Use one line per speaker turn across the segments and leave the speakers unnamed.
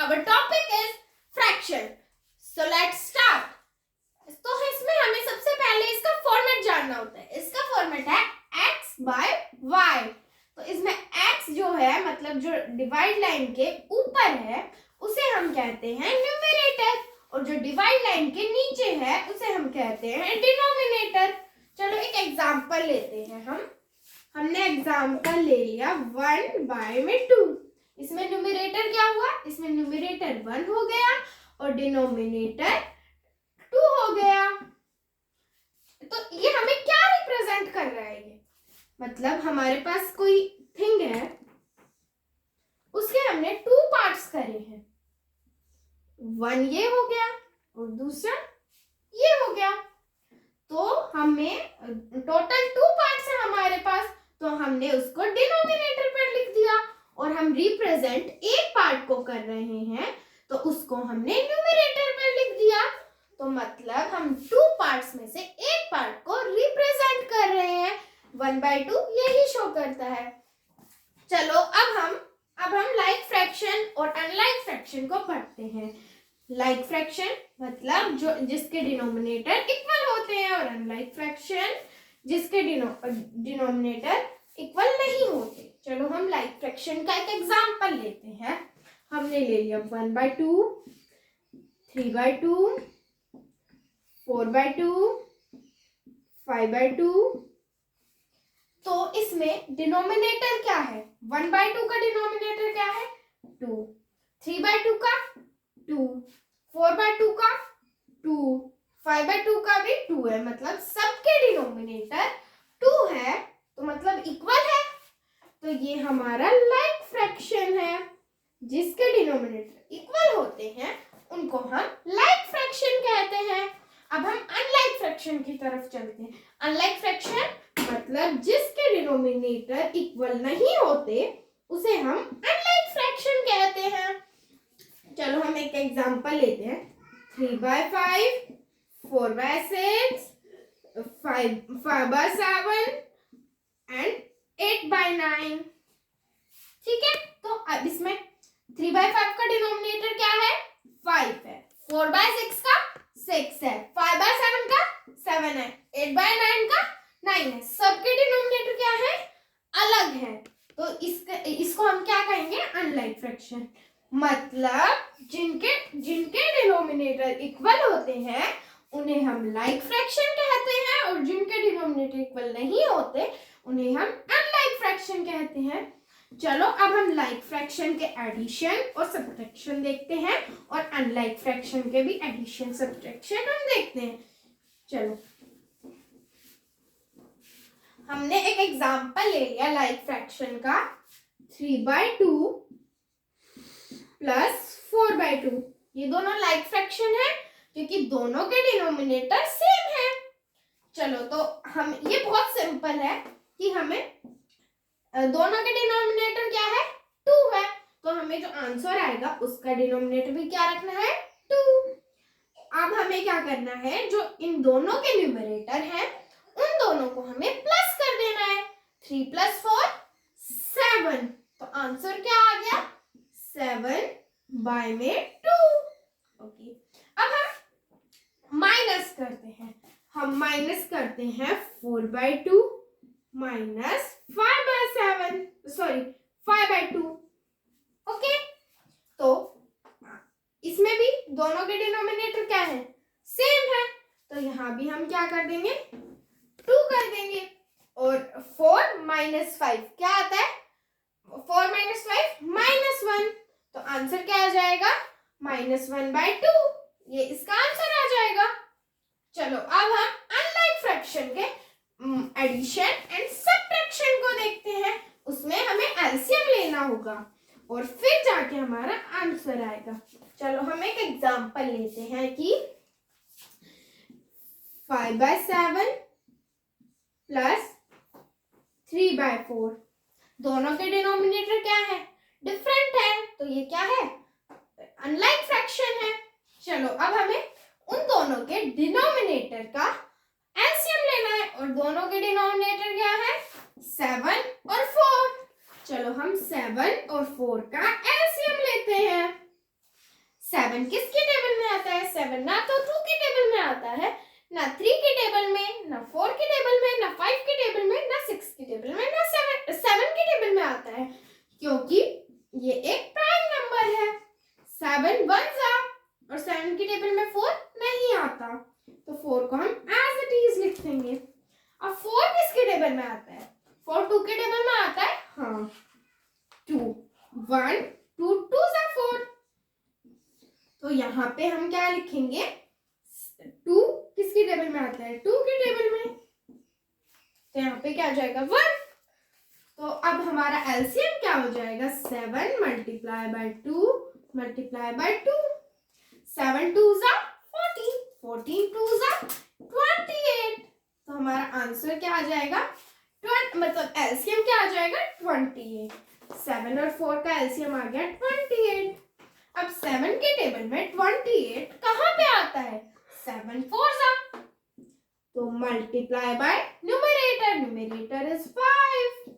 our topic is fraction. So let's start. तो इसमें हमें सबसे पहले इसका फॉर्मेट जानना होता है. इसका फॉर्मेट है x by y. तो इसमें x जो है मतलब जो डिवाइड लाइन के ऊपर है उसे हम कहते हैं न्यूमरेटर और जो डिवाइड लाइन के नीचे है उसे हम कहते हैं डिनोमिनेटर. चलो एक एग्जांपल लेते हैं. हमने एग्जांपल ले लिया 1 बाय में 2. इसमें न्यूमरेटर क्या हुआ? इसमें न्यूमरेटर 1 हो गया और डिनोमिनेटर 2 हो गया. तो ये हमें क्या रिप्रेजेंट कर रहा है? ये मतलब हमारे पास कोई थिंग है, उसके हमने 2 पार्ट्स करे हैं. 1 ये हो गया और दूसरा ये हो गया. तो हमें टोटल 2 पार्ट्स है हमारे पास, तो हमने उसको डिनोमिनेटर पर लिख दिया और हम रिप्रेजेंट एक पार्ट को कर रहे हैं तो उसको हमने न्यूमरेटर पर लिख दिया. तो मतलब हम 2 पार्ट्स में से एक पार्ट को रिप्रेजेंट कर रहे हैं. 1/2 यही शो करता है. चलो अब हम लाइक फ्रैक्शन और अनलाइक फ्रैक्शन को पढ़ते हैं. लाइक फ्रैक्शन मतलब जो जिसके डिनोमिनेटर इक्वल होते हैं और अनलाइक फ्रैक्शन जिसके डिनोमिनेटर इक्वल नहीं होते. चलो हम लाइक फ्रैक्शन का एक एग्जांपल लेते हैं. हमने ले लिया 1/2, 3/2, 4/2, 5/2. तो इसमें डिनोमिनेटर क्या है? 1/2 का डिनोमिनेटर क्या है? 2. 3/2 का 2, 4/2 का 2, 5/2 का भी 2 है. मतलब सबके डिनोमिनेटर 2 है तो मतलब इक्वल है. तो ये हमारा लाइक फ्रैक्शन है. जिसके डिनोमिनेटर इक्वल होते हैं उनको हम लाइक फ्रैक्शन कहते हैं. अब हम अनलाइक फ्रैक्शन की तरफ चलते हैं. अनलाइक फ्रैक्शन मतलब जिसके डिनोमिनेटर इक्वल नहीं होते उसे हम अनलाइक फ्रैक्शन कहते हैं. चलो हम एक एग्जांपल लेते हैं. 3/5, 4/6, 5/7 एंड 8/9. ठीक है. तो अब इसमें 3/5 का डिनोमिनेटर क्या है? 5 है. 4/6 का 6 है. 5/7 का 7 है. 8/9 का 9 है. सबके डिनोमिनेटर क्या है? अलग है. तो इसको हम क्या कहेंगे? Unlike fraction. मतलब जिनके डिनोमिनेटर इक्वल होते हैं उन्हें हम लाइक फ्रैक्शन कहते हैं और जिनके डिनोमिनेटर इक्वल नहीं होते उन्हें हम अनलाइक फ्रैक्शन कहते हैं. चलो अब हम लाइक फ्रैक्शन के एडिशन और सब्ट्रैक्शन देखते हैं और अनलाइक फ्रैक्शन के भी एडिशन सब्ट्रैक्शन हम देखते हैं. चलो हमने एक एग्जांपल ले लिया लाइक फ्रैक्शन का. 3/2 प्लस 4/2. ये दोनों लाइक फ्रैक्शन है क्योंकि दोनों के डिनोमिनेटर सेम है. चलो तो हम ये बहुत सिंपल है कि हमें दोनों के डिनोमिनेटर क्या है? 2 है. तो हमें जो आंसर आएगा उसका डिनोमिनेटर भी क्या रखना है? 2. अब हमें क्या करना है? जो इन दोनों के न्यूमरेटर हैं उन दोनों को हमें प्लस कर देना है. 3 + 4 7. तो आंसर क्या आ गया? 7/2. ओके. अब हम माइनस करते हैं. हम माइनस करते हैं 4/2 माइनस 5/7 सॉरी 5/2. ओके. तो इसमें भी दोनों के डिनोमिनेटर क्या है? सेम है. तो यहाँ भी हम क्या कर देंगे? 2 कर देंगे. और 4 - 5 क्या आता है? 4 - 5 -1. तो आंसर क्या आ जाएगा? -1/2. ये इसका आंसर आ जाएगा. चलो अब हम अनलाइक फ्रैक्शन के एडिशन एंड सब्ट्रैक्शन को देखते हैं. उसमें हमें एलसीएम लेना होगा और फिर जाके हमारा आंसर आएगा. चलो हम एक एग्जांपल लेते हैं कि 5/7 प्लस 3/4. दोनों के डिनोमिनेटर क्या है? डिफरेंट है. तो ये क्या है? अनलाइक फ्रैक्शन है. चलो अब हमें उन दोनों के डिनोमिनेटर का एलसीएम लेना है और दोनों के डिनोमिनेटर क्या है? 7 और 4. चलो हम 7 और 4 का एलसीएम लेते हैं. 7 किसके टेबल में आता है? 7 ना तो 2 के टेबल में आता है, ना 3 के टेबल में, ना 4 के टेबल में, ना 5 के टेबल में, ना 6 के टेबल में, ना 7 के टेबल में आता है, क्योंकि ये एक प्राइम नंबर है। 7 1 और 7 के टेबल में 4 नहीं आता, तो 4 को हम एज इट इज लिख देंगे। अब 4 किसके टेबल में आता है? 4 2 के टेबल में आता है, हाँ 2 1 2 2 4। तो यहाँ पे हम क्या लिखेंगे? 2 किसके टेबल में आता है? 2 के टेबल में, तो यहाँ पे क्या हो जाएगा? 1। तो अब हमारा एलसीएम क्या हो जाएगा? 7 मल्टीप्लाई बाय 2 मल्टीप्लाई बाय 2। 7 2 14, 14 2 28। तो हमारा आंसर क्या आ जाएगा? मतलब एलसीएम क्या आ जाएगा? 28। 7 और 4 का एलसीएम आ गया 28। अब 7 के टेबल में 28 कहाँ पे आता है? 7 4 तो multiply by numerator, numerator is 5,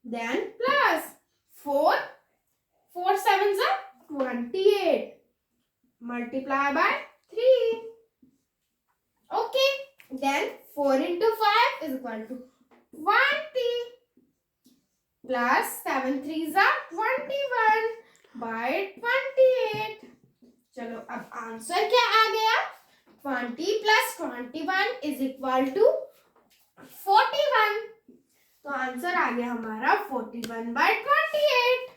then plus 4 4 7 28 multiply by 3, okay, then 4 into 5 is equal to 20 plus 7 3 21 by 28। चलो अब आंसर क्या आ गया? 20 plus 21 is equal to 41। तो आंसर आ गया हमारा 41 by 28।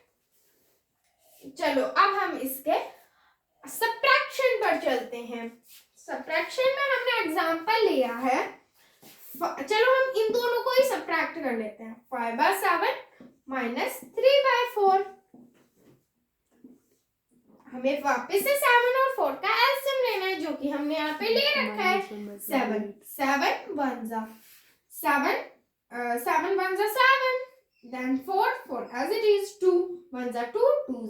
चलो अब हम इसके सब्ट्रैक्शन पर चलते हैं। सब्ट्रैक्शन में हमने एग्जांपल लिया है, चलो हम इन दोनों को ही सब्ट्रैक्ट कर लेते हैं। 5 by 7 minus 3 by 4। हमें वापस से 7 और 4 का एलसीएम लेना है, जो कि हमने यहाँ पे ले रखा है। 7 7 1 7 7 1 7, then 4 4 as it is, 2 1 2 2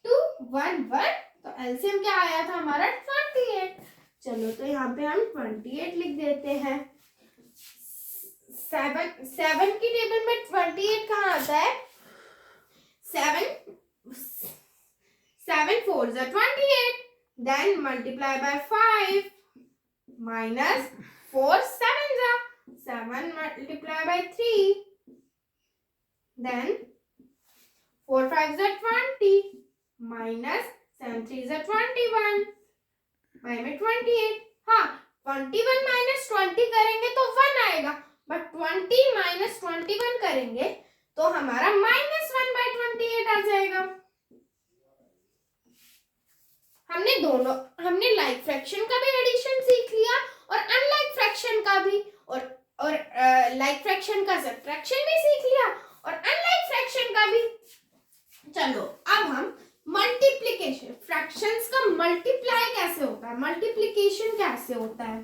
2 1 1। तो एलसीएम क्या आया था हमारा? 28। चलो तो यहाँ पे हम 28 लिख देते हैं। 7 की टेबल में 28 कहाँ आता है? 7 4 28, then multiply by 5 minus 4 7 multiply by 3, then 4 5 20 minus 7 3 21 में 28। हाँ 21 minus 20 करेंगे तो 1 आएगा, बट 20 minus 21 करेंगे तो हमारा -1 by 28 आ जाएगा। हमने लाइक फ्रैक्शन का भी एडिशन सीख लिया और अनलाइक फ्रैक्शन का भी, और लाइक फ्रैक्शन का सब्ट्रैक्शन भी सीख लिया और अनलाइक फ्रैक्शन का भी। चलो अब हम मल्टीप्लिकेशन, फ्रैक्शंस का मल्टीप्लाई कैसे होता है, मल्टीप्लिकेशन कैसे होता है।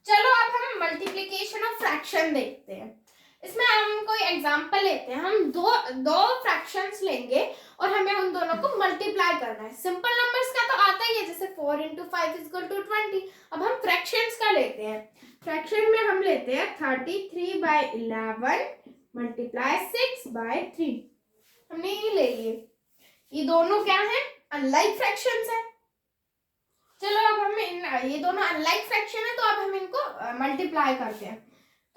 चलो अब हम मल्टीप्लिकेशन ऑफ फ्रैक्शन देखते हैं। इसमें हम कोई एग्जांपल लेते हैं। हम दो फ्रैक्शंस लेंगे और हमें उन दोनों को मल्टीप्लाई करना है। सिंपल नंबर्स का तो आता ही है, जैसे 4 into 5 is equal to 20। अब हम फ्रैक्शंस का लेते हैं। फ्रैक्शन में हम लेते हैं 33 by 11 मल्टीप्लाई 6 by 3। हमने ये ले लिए। ये दोनों क्या है? अनलाइक फ्रैक्शंस है। चलो अब हमें ये दोनों अनलाइक फ्रैक्शन है, तो अब हम इनको मल्टीप्लाई करते हैं।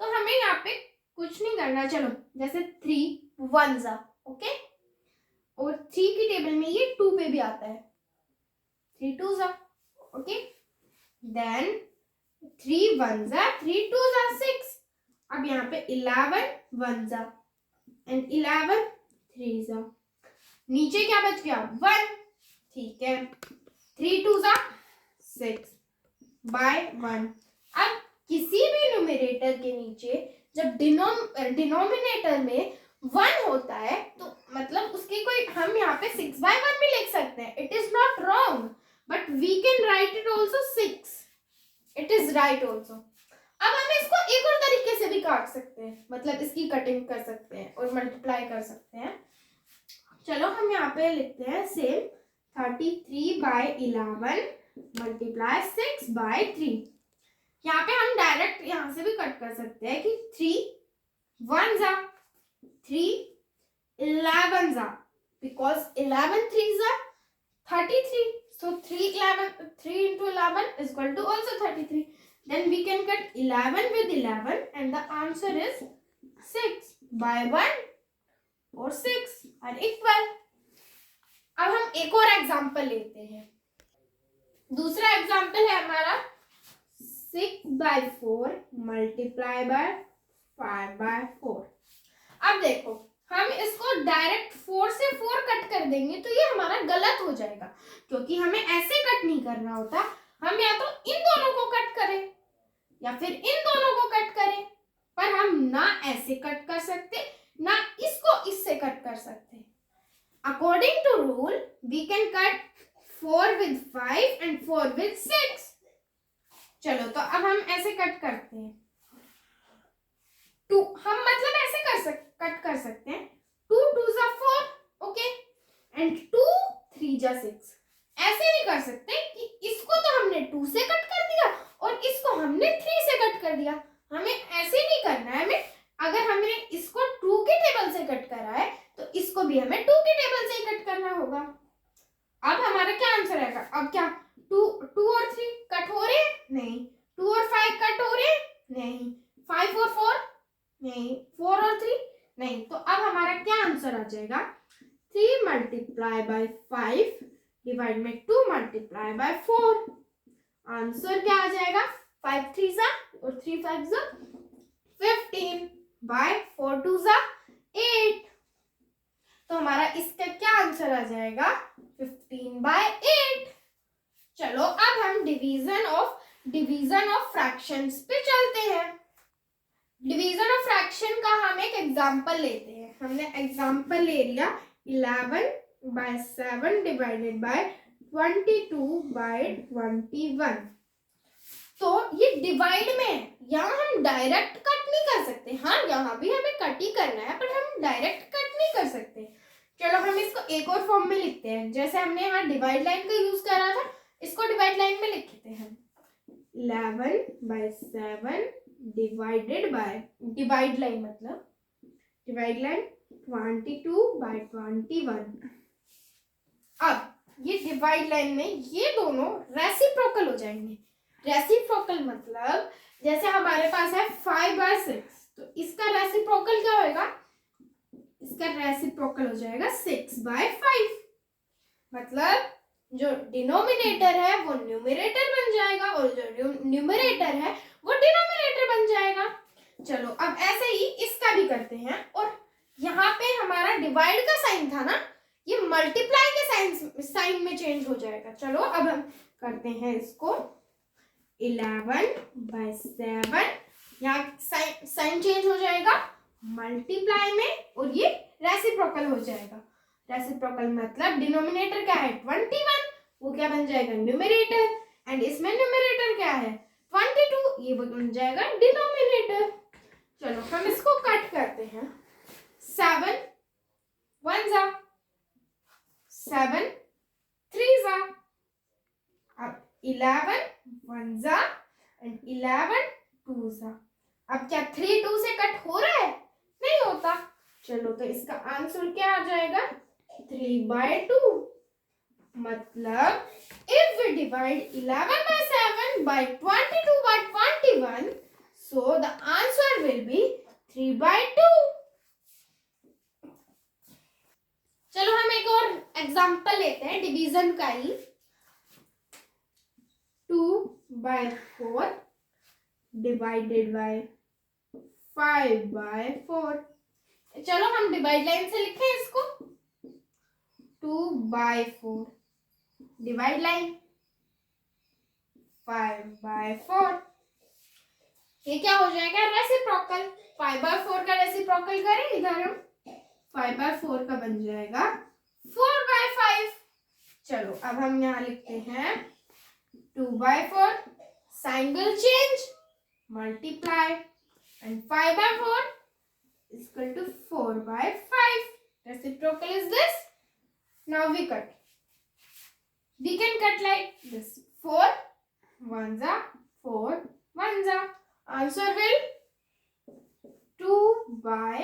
तो हमें यहाँ पे कुछ नहीं करना। चलो जैसे 3 1 ओके, और 3 की टेबल में ये 2 पे भी आता है, 3 2 ओके, देन 3 1 3 2 6। अब यहाँ पे 11 1 एंड 11 3 नीचे क्या बच गया? 1, ठीक है। 3 2 6 by 1। अब किसी भी न्यूमरेटर के नीचे जब डिनोमिनेटर में 1 होता है तो मतलब उसकी कोई, हम यहाँ पे 6 by 1 भी लिख सकते हैं। It is not wrong, but we can write it also 6। It is right also. अब हम इसको एक और तरीके से भी काट सकते हैं, मतलब इसकी कटिंग कर सकते हैं और मल्टीप्लाई कर सकते हैं। चलो हम यहाँ पे लिखते हैं सेम 33 by 11 मल्टीप्लाई 6 by 3। यहाँ पे हम डायरेक्ट यहाँ से भी कट कर सकते हैं कि 3 1 3 11s are, because 11 threes are 33. So 3 into 11 is equal to also 33. Then we can cut 11 with 11 and the answer is 6 by 1 और 6 are equal. अब हम एक और एग्जांपल लेते हैं. दूसरा एग्जांपल है हमारा 6 by 4 मल्टीप्लाई बाय 5 by 4. अब देखो हम इसको डायरेक्ट 4 से 4 कट कर देंगे तो ये हमारा गलत हो जाएगा, क्योंकि हमें ऐसे कट नहीं करना होता. हम या तो इन दोनों को कट करें या फिर इन दोनों को कट करें, पर हम ना ऐसे कट कर सकते ना इसको इससे कट कर सकते. According to rule we can cut 4 with 5 and 4 with 6. चलो तो अब हम ऐसे कट करते हैं. हम मतलब ऐसे कट कर सकते हैं. 2 2s are 4, okay, and 2 3s are 6. ऐसे नहीं कर सकते कि इसको तो हमने 2 से कट कर दिया और इसको हमने 3 से कट कर दिया. हमें ऐसे नहीं करना है. हमें अगर हमने इसको 2 के टेबल से कट करा है तो इसको भी हमें 2 के टेबल से ही कट करना होगा. अब हमारा क्या आंसर आएगा? अब क्या 2 और 3 कट हो रहे? नहीं. 2 और 5 कट हो रहे? नहीं. 5 और 4 नहीं. 4 और 3 नहीं. तो अब हमारा क्या आंसर आ जाएगा? 3 मल्टीप्लाई बाय 5 डिवाइड में 2 मल्टीप्लाई बाय 4. आंसर क्या आ जाएगा? 5 3s और 3 5s 15 बाय 4 2s 8. तो हमारा इसका क्या आंसर आ जाएगा? 15 बाय 8. चलो अब हम डिवीजन ऑफ फ्रैक्शंस पे चलते हैं. डिवीजन ऑफ फ्रैक्शन का हम एक एग्जांपल लेते हैं. हमने एग्जांपल ले लिया 11 बाय 7 डिवाइडेड बाय 22 बाय 21. तो ये डिवाइड में यहाँ हम डायरेक्ट कट नहीं कर सकते. हाँ, यहाँ भी हमें कट ही करना है, पर हम डायरेक्ट कट नहीं कर सकते. चलो हम इसको एक और फॉर्म में लिखते हैं. जैसे हमने यहाँ डिवाइड लाइन का यूज करा था, इसको डिवाइड लाइन में लिखते हैं. 11 by 7 divided by, divide line मतलब डिवाइड लाइन 22 बाय 21. अब ये डिवाइड लाइन में ये दोनों रेसिप्रोकल हो जाएंगे. रेसिप्रोकल मतलब जैसे हमारे पास है 5 बाय 6, तो इसका रेसिप्रोकल क्या होगा? इसका रेसिप्रोकल हो जाएगा 6 बाय 5. मतलब जो डिनोमिनेटर है वो न्यूमरेटर बन जाएगा और जो न्यूमरेटर है वो डिनोमिनेटर बन जाएगा. चलो अब ऐसे ही इसका भी करते हैं. और यहाँ पे हमारा डिवाइड का साइन था ना, ये मल्टीप्लाई के साइन में चेंज हो जाएगा. चलो अब हम करते हैं इसको 11 बाय 7. यहाँ साइन चेंज हो जाएगा मल्टीप्लाई में और ये रेसिप्रोकल हो जाएगा. रेसिप्रोकल मतलब डिनोमिनेटर क्या है? 21, वो क्या बन जाएगा? न्यूमरेटर. एंड इसमें न्यूमरेटर क्या है? 22, ये बन जाएगा डिनोमिनेटर. चलो हम इसको कट करते हैं. 7 1s 7 3s. अब 11 1s एंड 11 2s. अब क्या 3 2 से कट हो रहा है? नहीं होता. चलो तो इसका आंसर क्या आ जाएगा? 3 by 2. मतलब if we divide 11 by 7 by 22 by 21, so the answer will be 3 by 2. चलो हम एक और एग्जांपल लेते हैं डिवीजन का ही. 2 by 4 डिवाइडेड बाय 5 by 4. चलो हम डिवाइड लाइन से लिखें इसको. 2 by 4 डिवाइड लाइन 5 by 4. ये क्या हो जाएगा? रेसिप्रोकल. 5 by 4 का रेसिप्रोकल करें इधर हम 5 by 4 का बन जाएगा 4 by 5. चलो अब हम यहाँ लिखते हैं 2 by 4 sign will change multiply and 5 by 4 is equal to 4 by 5. Reciprocal is this. Now we cut. We can cut like this. 4 1s 4 1s. Answer will 2 by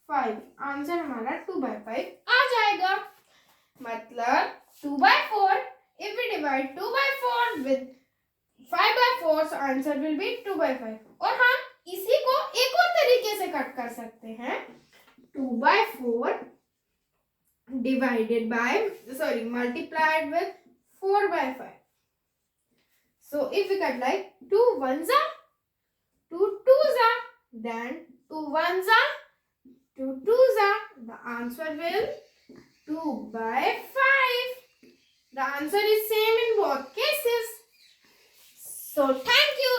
5। Answer हमारा 2/5 आ जाएगा। मतलब 2/4, if we divide 2/4 with 5/4, so answer will be 2/5। और हम इसी को एक और तरीके से कट कर सकते हैं। 2/4 divided by, multiplied with 4/5. So if we cut like 2 ones are 2 twos are, then 2 ones are 2 twos are, the answer will 2/5. The answer is same in both cases. So thank you.